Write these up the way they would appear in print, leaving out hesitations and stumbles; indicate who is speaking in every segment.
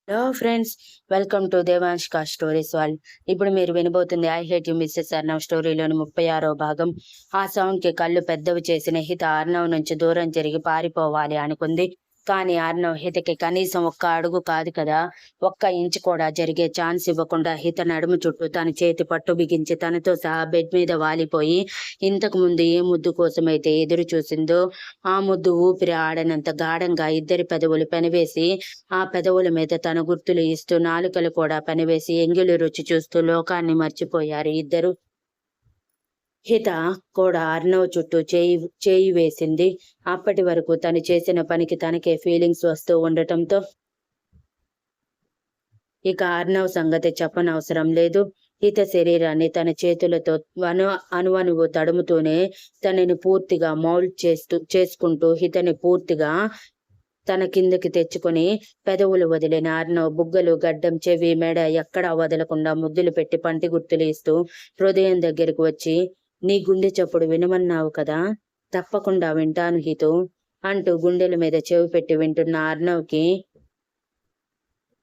Speaker 1: Hello friends, welcome to దేవాంష్క stories వాళ్ళు. ఇప్పుడు మీరు వినబోతుంది I hate you Mrs Arnav స్టోరీలోని 36వ భాగం. ఆ సౌండ్కి కళ్ళు పెద్దవి చేసిన హిత అర్నవ్ నుంచి దూరం జరిగి పారిపోవాలి అనుకుంది. కానీ అర్నవ్ హితకి కనీసం ఒక్క అడుగు కాదు కదా, ఒక్క ఇంచు కూడా జరిగే ఛాన్స్ ఇవ్వకుండా హిత నడుము చుట్టూ తన చేతి పట్టు బిగించి తనతో సహా బెడ్ మీద వాలిపోయి ఇంతకు ముందు ఏ ముద్దు కోసమైతే ఎదురు చూసిందో ఆ ముద్దు ఊపిరి ఆడనంత గాఢంగా ఇద్దరి పెదవులు పెనవేసి ఆ పెదవుల మీద తన గుర్తులు ఇస్తూ నాలుకలు కూడా పనివేసి ఎంగిలి రుచి చూస్తూ లోకాన్ని మర్చిపోయారు ఇద్దరు. హిత కూడా అర్నవ్ చుట్టూ చేయి వేసింది. అప్పటి వరకు తను చేసిన పనికి తనకే ఫీలింగ్స్ వస్తూ ఉండటంతో ఇక అర్నవ్ సంగతి చెప్పనవసరం లేదు. హిత శరీరాన్ని తన చేతులతో అణువణువు తడుముతూనే తనని పూర్తిగా మౌల్డ్ చేసుకుంటూ హితని పూర్తిగా తన కిందకి తెచ్చుకొని పెదవులు వదిలిన అర్నవ్ బుగ్గలు, గడ్డం, చెవి, మెడ ఎక్కడా వదలకుండా ముద్దులు పెట్టి పంటి గుర్తులు ఇస్తూ హృదయం దగ్గరకు వచ్చి, నీ గుండె చప్పుడు వినమన్నావు కదా, తప్పకుండా వింటాను హితూ అంటూ గుండెల మీద చెవి పెట్టి వింటున్న అర్నవ్కి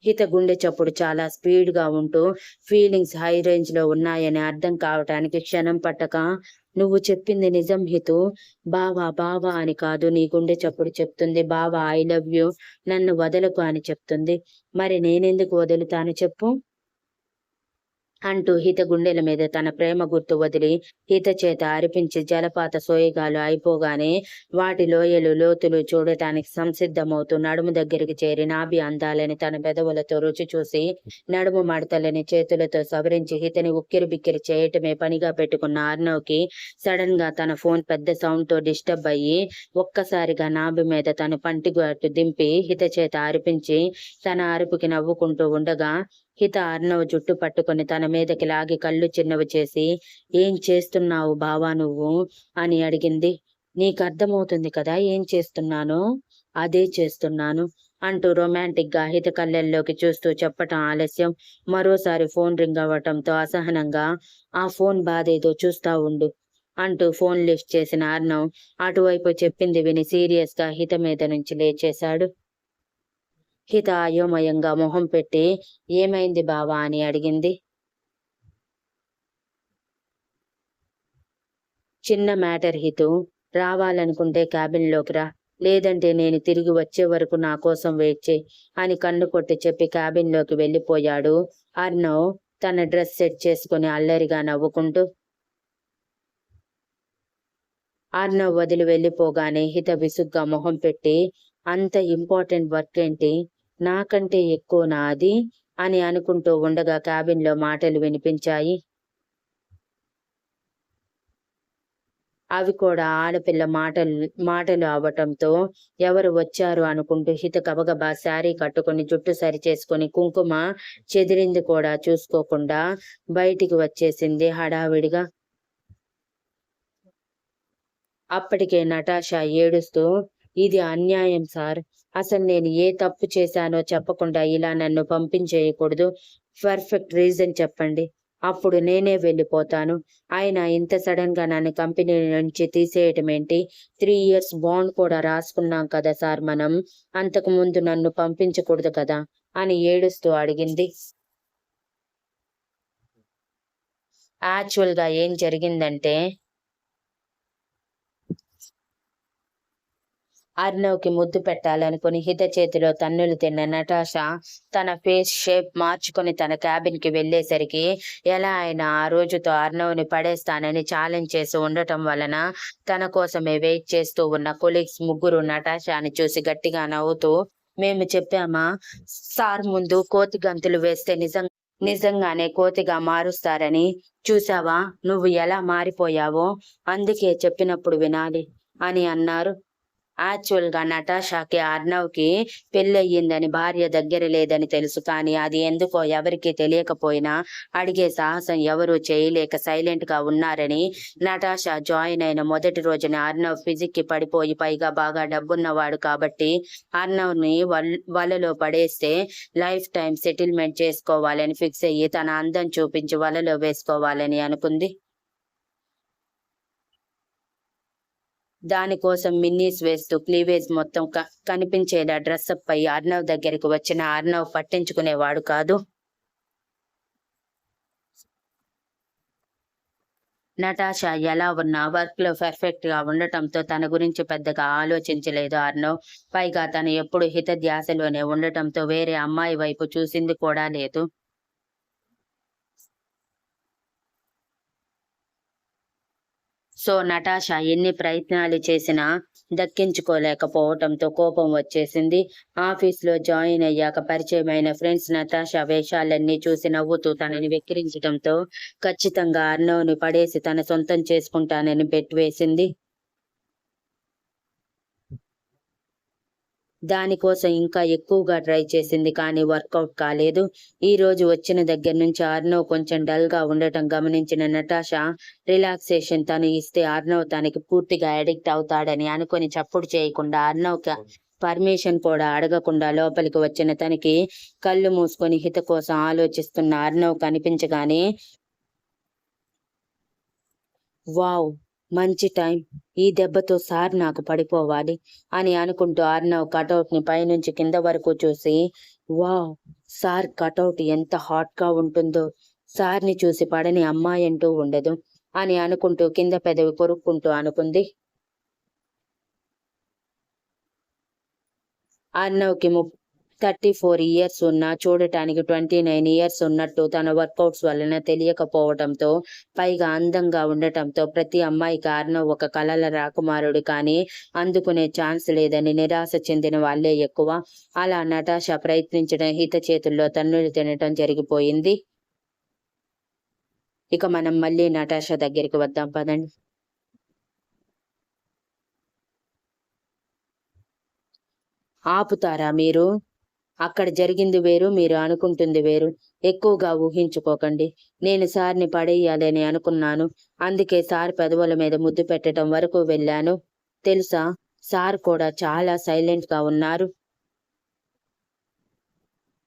Speaker 1: హిత గుండె చప్పుడు చాలా స్పీడ్ గా ఉంటూ ఫీలింగ్స్ హై రేంజ్ లో ఉన్నాయని అర్థం కావటానికి క్షణం పట్టక, నువ్వు చెప్పింది నిజం హితూ, బావా బావా అని కాదు నీ గుండె చప్పుడు చెప్తుంది. బావా ఐ లవ్ యూ, నన్ను వదలకు అని చెప్తుంది. మరి నేనెందుకు వదులుతాను చెప్పు అంటూ హిత గుండెల మీద తన ప్రేమ గుర్తు వదిలి హిత చేత అరిపించి జలపాత సోయగాలు అయిపోగానే వాటి లోయలు లోతులు చూడటానికి సంసిద్ధమవుతూ నడుము దగ్గరికి చేరి నాభి అందాలని తన పెదవులతో రుచి చూసి నడుము మడతలని చేతులతో సవరించి హితని ఉక్కిరి బిక్కిరి చేయటమే పనిగా పెట్టుకున్న అర్నవ్కి సడన్ గా తన ఫోన్ పెద్ద సౌండ్ తో డిస్టర్బ్ అయ్యి ఒక్కసారిగా నాభి మీద తన పంటిగట్టు దింపి హిత చేత అరిపించి తన అరుపుకి నవ్వుకుంటూ ఉండగా హిత అర్నవ్ జుట్టు పట్టుకొని తన మీదకి లాగి కళ్ళు చిన్నవి చేసి, ఏం చేస్తున్నావు బావా నువ్వు అని అడిగింది. నీకు అర్థమవుతుంది కదా ఏం చేస్తున్నానో, అదే చేస్తున్నాను అంటూ రొమాంటిక్ గా హిత కళ్ళల్లోకి చూస్తూ చెప్పటం ఆలస్యం. మరోసారి ఫోన్ రింగ్ అవ్వటంతో అసహనంగా, ఆ ఫోన్ బాధేదో చూస్తా ఉండు అంటూ ఫోన్ లిఫ్ట్ చేసిన అర్నవ్ అటువైపు చెప్పింది విని సీరియస్ గా హిత మీద నుంచి లేచేశాడు. హిత అయోమయంగా మొహం పెట్టి, ఏమైంది బావా అని అడిగింది. చిన్న మ్యాటర్ హితూ, రావాలనుకుంటే క్యాబిన్లోకి రా, లేదంటే నేను తిరిగి వచ్చే వరకు నా కోసం వెయిట్ చేయి అని కన్ను కొట్టి చెప్పి క్యాబిన్లోకి వెళ్ళిపోయాడు అర్నవ్ తన డ్రెస్ సెట్ చేసుకుని అల్లరిగా నవ్వుకుంటూ. అర్నవ్ వదిలి వెళ్ళిపోగానే హిత విసుగ్గా మొహం పెట్టి, అంత ఇంపార్టెంట్ వర్క్ ఏంటి, నాకంటే ఎక్కువ నాది అని అనుకుంటూ ఉండగా క్యాబిన్లో మాటలు వినిపించాయి. అవి కూడా ఆడపిల్ల మాటలు అవటంతో ఎవరు వచ్చారు అనుకుంటూ హిత గబగబా శారీ కట్టుకుని జుట్టు సరి చేసుకుని కుంకుమ చెదిరింది కూడా చూసుకోకుండా బయటికి వచ్చేసింది హడావిడిగా. అప్పటికే నటాషా ఏడుస్తూ, ఇది అన్యాయం సార్, అసలు నేను ఏ తప్పు చేశానో చెప్పకుండా ఇలా నన్ను పంపించేయకూడదు, పర్ఫెక్ట్ రీజన్ చెప్పండి, అప్పుడు నేనే వెళ్ళిపోతాను. అయినా ఇంత సడన్ గా నన్ను కంపెనీ నుంచి తీసేయటం ఏంటి, 3 years బాండ్ కూడా రాసుకున్నాం కదా సార్ మనం, అంతకు ముందు నన్ను పంపించకూడదు కదా అని ఏడుస్తూ అడిగింది. యాక్చువల్ గా ఏం జరిగిందంటే, అర్నవ్కి ముద్దు పెట్టాలనుకుని హిత చేతిలో తన్నులు తిన్న నటాషా తన ఫేస్ షేప్ మార్చుకుని తన క్యాబిన్ కి వెళ్లేసరికి ఎలా అయినా ఆ రోజుతో అర్నవ్ని పడేస్తానని ఛాలెంజ్ చేసి ఉండటం వలన తన కోసమే వెయిట్ చేస్తూ ఉన్న కొలీగ్స్ ముగ్గురు నటాషాని చూసి గట్టిగా నవ్వుతూ, మేము చెప్పామా సార్ ముందు కోతి గంతులు వేస్తే నిజంగానే కోతిగా మారుస్తారని, చూసావా నువ్వు ఎలా మారిపోయావో, అందుకే చెప్పినప్పుడు వినాలి అని అన్నారు. యాక్చువల్ గా నటాషాకి అర్నవ్కి పెళ్ళయ్యిందని, భార్య దగ్గర లేదని తెలుసు. కానీ అది ఎందుకో ఎవరికీ తెలియకపోయినా అడిగే సాహసం ఎవరూ చేయలేక సైలెంట్ గా ఉన్నారని, నటాషా జాయిన్ అయిన మొదటి రోజున అర్నవ్ ఫిజిక్ కి పడిపోయి పైగా బాగా డబ్బున్నవాడు కాబట్టి అర్నవ్ ని వలలో పడేస్తే లైఫ్ టైం సెటిల్మెంట్ చేసుకోవాలని ఫిక్స్ అయ్యి తన అందం చూపించి వలలో వేసుకోవాలని అనుకుంది. దానికోసం మిన్నీస్ వేస్తూ క్లీవేజ్ మొత్తం కనిపించేలా డ్రెస్అప్ పై అర్ణవ్ దగ్గరికి వచ్చిన అర్ణవ్ పట్టించుకునేవాడు కాదు. నటాషా ఎలా ఉన్నా వర్క్ లో పర్ఫెక్ట్ గా ఉండటంతో తన గురించి పెద్దగా ఆలోచించలేదు అర్ణవ్. పైగా తను ఎప్పుడు హితధ్యాసలోనే ఉండటంతో వేరే అమ్మాయి వైపు చూసింది కూడా లేదు. సో నటాషా ఎన్ని ప్రయత్నాలు చేసినా దక్కించుకోలేకపోవటంతో కోపం వచ్చేసింది. ఆఫీస్లో జాయిన్ అయ్యాక పరిచయమైన ఫ్రెండ్స్ నటాషా వేషాలన్నీ చూసి నవ్వుతూ తనని వెక్కిరించడంతో ఖచ్చితంగా అర్ణవ్ని పడేసి తన సొంతం చేసుకుంటానని బెట్ వేసింది. దానికోసం ఇంకా ఎక్కువగా ట్రై చేసింది కానీ వర్కౌట్ కాలేదు. ఈ రోజు వచ్చిన దగ్గర నుంచి అర్ణవ్ కొంచెం డల్ గా ఉండటం గమనించిన నటాషా రిలాక్సేషన్ తను ఇస్తే అర్ణవ్ తనకి పూర్తిగా అడిక్ట్ అవుతాడని అనుకుని చప్పుడు చేయకుండా అర్ణవ్ పర్మిషన్ కూడా అడగకుండా లోపలికి వచ్చిన తనకి కళ్ళు మూసుకొని హిత కోసం ఆలోచిస్తున్న అర్ణవ్ కనిపించగానే వావ్, మంచి టైం, ఈ దెబ్బతో సార్ నాకు పడిపోవాలి అని అనుకుంటూ అర్ణవ్ కటౌట్ ని పైనుంచి కింద వరకు చూసి వావ్, సార్ కటౌట్ ఎంత హాట్ గా ఉంటుందో, సార్ని చూసి పడని అమ్మాయి అంటూ ఉండదు అని అనుకుంటూ కింద పెదవి కొరుక్కుంటూ అనుకుంది. అర్ణవ్కి 34 ఇయర్స్ ఉన్నా చూడటానికి 29 ఇయర్స్ ఉన్నట్టు తన వర్కౌట్స్ వలన తెలియకపోవటంతో, పైగా అందంగా ఉండటంతో ప్రతి అమ్మాయికి అర్ణవ్ ఒక కలల రాకుమారుడు కానీ అందుకునే ఛాన్స్ లేదని నిరాశ చెందిన వాళ్లే ఎక్కువ. అలా నటాషా ప్రయత్నించడం హిత చేతుల్లో తన్నులు తినటం జరిగిపోయింది. ఇక మనం మళ్ళీ నటాషా దగ్గరికి వద్దాం పదండి. ఆపుతారా మీరు? అక్కడ జరిగింది వేరు, మీరు అనుకుంటుంది వేరు. ఎక్కువగా ఊహించుకోకండి. నేను సార్ని పడేయాలని అనుకున్నాను. అందుకే సార్ పెదవుల మీద ముద్దు పెట్టడం వరకు వెళ్ళాను. తెలుసా, సార్ కూడా చాలా సైలెంట్ గా ఉన్నారు.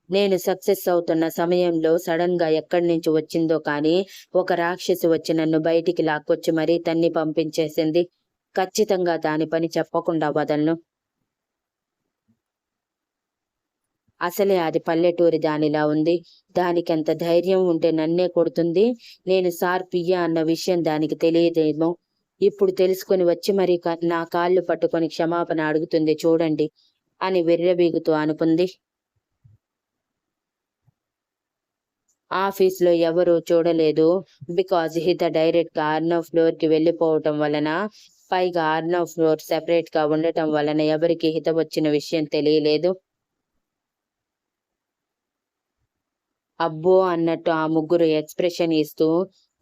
Speaker 1: నేను సక్సెస్ అవుతున్న సమయంలో సడన్ గా ఎక్కడి నుంచి వచ్చిందో కానీ ఒక రాక్షసి వచ్చి నన్ను బయటికి లాక్కొచ్చి మరీ తన్ని పంపించేసింది. ఖచ్చితంగా దాని పని చెప్పకుండా వదలను. అసలే అది పల్లెటూరి దానిలా ఉంది. దానికెంత ధైర్యం ఉంటే నన్నే కొడుతుంది. నేను సార్ పియ్య అన్న విషయం దానికి తెలియదేమో. ఇప్పుడు తెలుసుకొని వచ్చి మరి నా కాళ్ళు పట్టుకొని క్షమాపణ అడుగుతుంది చూడండి అని విర్రవీగుతూ అనుకుంది. ఆఫీస్లో ఎవరూ చూడలేదు. బికాజ్ హిత డైరెక్ట్ గా అర్ణవ్ ఫ్లోర్ కి వెళ్ళిపోవటం వలన, పైగా అర్ణవ్ ఫ్లోర్ సెపరేట్ గా ఉండటం వలన ఎవరికి హిత వచ్చిన విషయం తెలియలేదు. అబ్బో అన్నట్టు ఆ ముగ్గురు ఎక్స్ప్రెషన్ ఇస్తూ,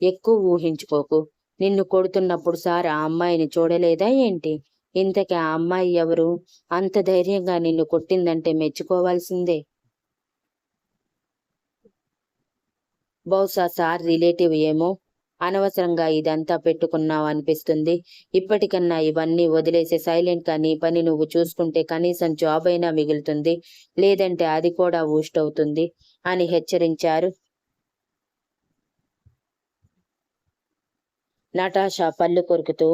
Speaker 1: ఎక్కువ ఊహించుకోకు. నిన్ను కొడుతున్నప్పుడు సార్ ఆ అమ్మాయిని చూడలేదా ఏంటి? ఇంతకీ ఆ అమ్మాయి ఎవరు? అంత ధైర్యంగా నిన్ను కొట్టిందంటే మెచ్చుకోవాల్సిందే. బహుశా సార్ రిలేటివ్ ఏమో. అనవసరంగా ఇదంతా పెట్టుకున్నావు అనిపిస్తుంది. ఇప్పటికన్నా ఇవన్నీ వదిలేసి సైలెంట్ గా నీ పని నువ్వు చూసుకుంటే కనీసం జాబ్ అయినా మిగులుతుంది. లేదంటే అది కూడా ఊస్ట్ అవుతుంది అని హెచ్చరించారు. నటాషా పళ్ళు కొరుకుతూ,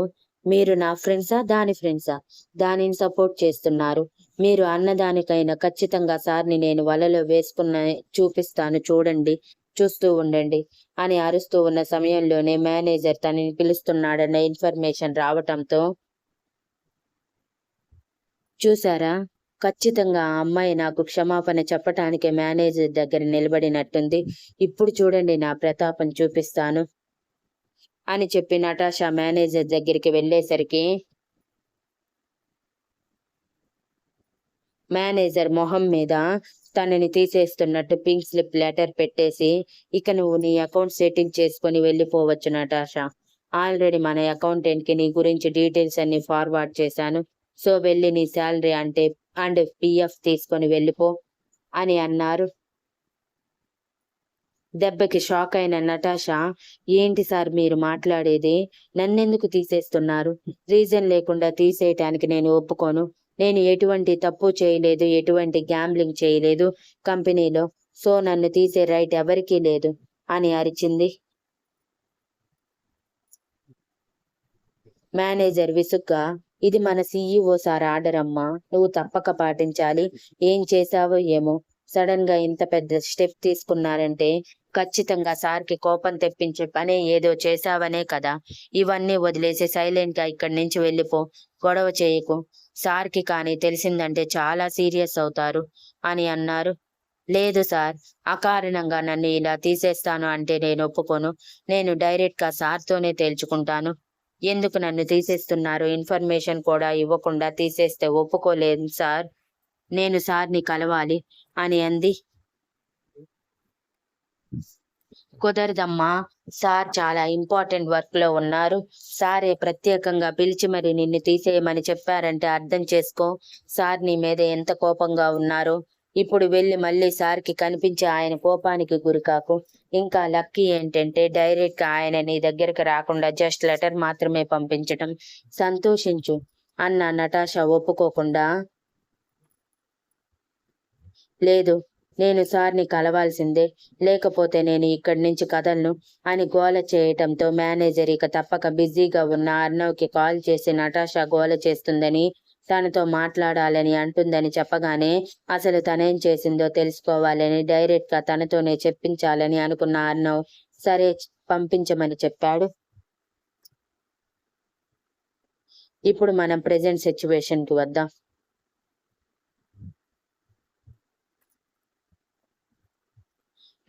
Speaker 1: మీరు నా ఫ్రెండ్సా దాని ఫ్రెండ్సా? దానిని సపోర్ట్ చేస్తున్నారు. మీరు అన్నదానికైనా ఖచ్చితంగా సార్ని నేను వలలో వేసుకున్న చూపిస్తాను చూడండి, చూస్తూ ఉండండి అని అరుస్తూ ఉన్న సమయంలోనే మేనేజర్ తనని పిలుస్తున్నాడన్న ఇన్ఫర్మేషన్ రావటంతో, చూసారా, ఖచ్చితంగా ఆ అమ్మాయి నాకు క్షమాపణ చెప్పటానికే మేనేజర్ దగ్గర నిలబడినట్టుంది. ఇప్పుడు చూడండి నా ప్రతాపం చూపిస్తాను అని చెప్పి నటాషా మేనేజర్ దగ్గరికి వెళ్ళేసరికి మేనేజర్ మొహం మీద తనని తీసేస్తున్నట్టు పింక్ స్లిప్ లెటర్ పెట్టేసి, ఇక నువ్వు నీ అకౌంట్ సెట్టింగ్ చేసుకొని వెళ్ళిపోవచ్చు నటాషా. ఆల్రెడీ మన అకౌంటెంట్ కి నీ గురించి డీటెయిల్స్ అన్ని ఫార్వర్డ్ చేశాను. సో వెళ్ళి నీ శాలరీ అండ్ పిఎఫ్ తీసుకొని వెళ్ళిపో అని అన్నారు. దెబ్బకి షాక్ అయిన నటాషా, ఏంటి సార్ మీరు మాట్లాడేది? నన్నెందుకు తీసేస్తున్నారు? రీజన్ లేకుండా తీసేయటానికి నేను ఒప్పుకోను. నేను ఎటువంటి తప్పు చేయలేదు, ఎటువంటి గ్యాంబ్లింగ్ చేయలేదు కంపెనీలో. సో నన్ను తీసే రైట్ ఎవరికీ లేదు అని అరిచింది. మేనేజర్ విసుగ్గా, ఇది మన CEO సార్ ఆర్డర్ అమ్మా, నువ్వు తప్పక పాటించాలి. ఏం చేశావో ఏమో, సడన్ గా ఇంత పెద్ద స్టెప్ తీసుకున్నారంటే ఖచ్చితంగా సార్కి కోపం తెప్పించే పనే ఏదో చేశావనే కదా. ఇవన్నీ వదిలేసి సైలెంట్ గా ఇక్కడి నుంచి వెళ్ళిపో, గొడవ చేయకు. సార్కి కానీ తెలిసిందంటే చాలా సీరియస్ అవుతారు అని అన్నారు. లేదు సార్, అకారణంగా నన్ను ఇలా తీసేస్తాను అంటే నేను ఒప్పుకోను. నేను డైరెక్ట్ గా సార్తోనే తేల్చుకుంటాను. ఎందుకు నన్ను తీసేస్తున్నారు, ఇన్ఫర్మేషన్ కూడా ఇవ్వకుండా తీసేస్తే ఒప్పుకోలేను సార్. నేను సార్ని కలవాలి అని అంది. కుదరదమ్మా, సార్ చాలా ఇంపార్టెంట్ వర్క్ లో ఉన్నారు. సారే ప్రత్యేకంగా పిలిచి మరి నిన్ను తీసేయమని చెప్పారంటే అర్థం చేసుకో, సార్ నీ మీద ఎంత కోపంగా ఉన్నారో. ఇప్పుడు వెళ్ళి మళ్ళీ సార్కి కనిపించి ఆయన కోపానికి గురికాకు. ఇంకా లక్కీ ఏంటంటే డైరెక్ట్ గా ఆయన నీ దగ్గరకు రాకుండా జస్ట్ లెటర్ మాత్రమే పంపించటం. సంతోషించు అన్న నటాషా ఒప్పుకోకుండా, లేదు, నేను సార్ని కలవాల్సిందే, లేకపోతే నేను ఇక్కడి నుంచి కదలను అని గోల చేయటంతో మేనేజర్ ఇక తప్పక బిజీగా ఉన్న అర్నవ్కి కాల్ చేసి నటాషా గోల చేస్తుందని, తనతో మాట్లాడాలని అంటుందని చెప్పగానే అసలు తనేం చేసిందో తెలుసుకోవాలని డైరెక్ట్ గా తనతోనే చెప్పించాలని అనుకున్న అర్నవ్ సరే పంపించమని చెప్పాడు. ఇప్పుడు మనం ప్రెజెంట్ సిచ్యువేషన్ కి వద్దాం.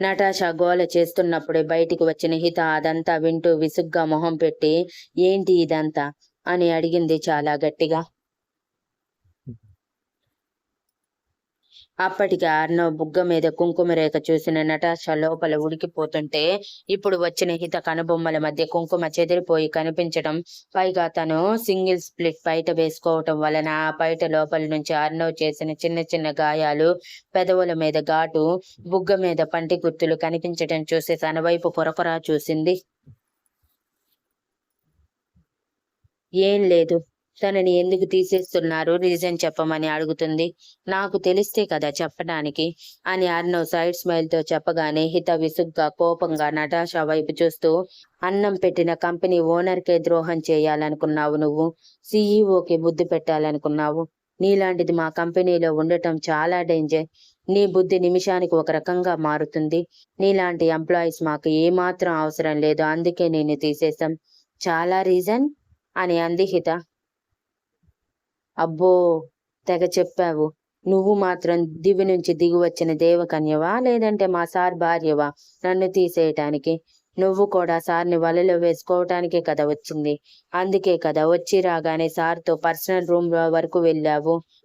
Speaker 1: నటాషా గోల చేస్తున్నప్పుడే బయటికి వచ్చిన హిత అదంతా వింటూ విసుగ్గా మొహం పెట్టి, ఏంటి ఇదంతా అని అడిగింది చాలా గట్టిగా. అప్పటికి అర్నవ్ బుగ్గ మీద కుంకుమ రేఖ చూసిన నటాషా లోపల ఉడికిపోతుంటే, ఇప్పుడు వచ్చిన హిత కనుబొమ్మల మధ్య కుంకుమ చెదిరిపోయి కనిపించడం, పైగా తను సింగిల్ స్ప్లిట్ పైట వేసుకోవటం వలన ఆ పైట లోపల నుంచి అర్నవ్ చేసిన చిన్న చిన్న గాయాలు, పెదవుల మీద ఘాటు, బుగ్గ మీద పంటి గుర్తులు కనిపించటం చూసి తన వైపు పొరకొరా చూసింది. ఏం లేదు, తనని ఎందుకు తీసేస్తున్నారు రీజన్ చెప్పమని అడుగుతుంది. నాకు తెలిస్తే కదా చెప్పడానికి అని అర్నవ్ సైడ్ స్మైల్ తో చెప్పగానే హిత విసుగ్గా కోపంగా నటాషా వైపు చూస్తూ, అన్నం పెట్టిన కంపెనీ ఓనర్కే ద్రోహం చేయాలనుకున్నావు నువ్వు, సీఈఓకి బుద్ధి పెట్టాలనుకున్నావు. నీలాంటిది మా కంపెనీలో ఉండటం చాలా డేంజర్. నీ బుద్ధి నిమిషానికి ఒక రకంగా మారుతుంది. నీలాంటి ఎంప్లాయీస్ మాకు ఏమాత్రం అవసరం లేదు, అందుకే నేను తీసేశాం. చాలా రీజన్ అని అంది హిత. అబ్బో, తెగ చెప్పావు. నువ్వు మాత్రం దివి నుంచి దిగి వచ్చిన దేవకన్యవా, లేదంటే మా సార్ భార్యవా నన్ను తీసేయటానికి? నువ్వు కూడా సార్ని వలలో వేసుకోవటానికే కదా వచ్చింది. అందుకే కదా వచ్చి రాగానే సార్తో పర్సనల్ రూమ్ వరకు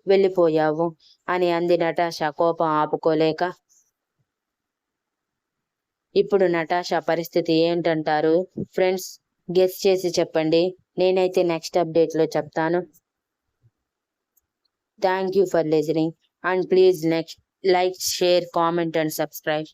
Speaker 1: వెళ్ళిపోయావు అని అంది నటాషా కోపం ఆపుకోలేక. ఇప్పుడు నటాషా పరిస్థితి ఏంటంటారు ఫ్రెండ్స్? గెస్ చేసి చెప్పండి. నేనైతే నెక్స్ట్ అప్డేట్ లో చెప్తాను. Thank you for listening, and please like, share, comment and subscribe.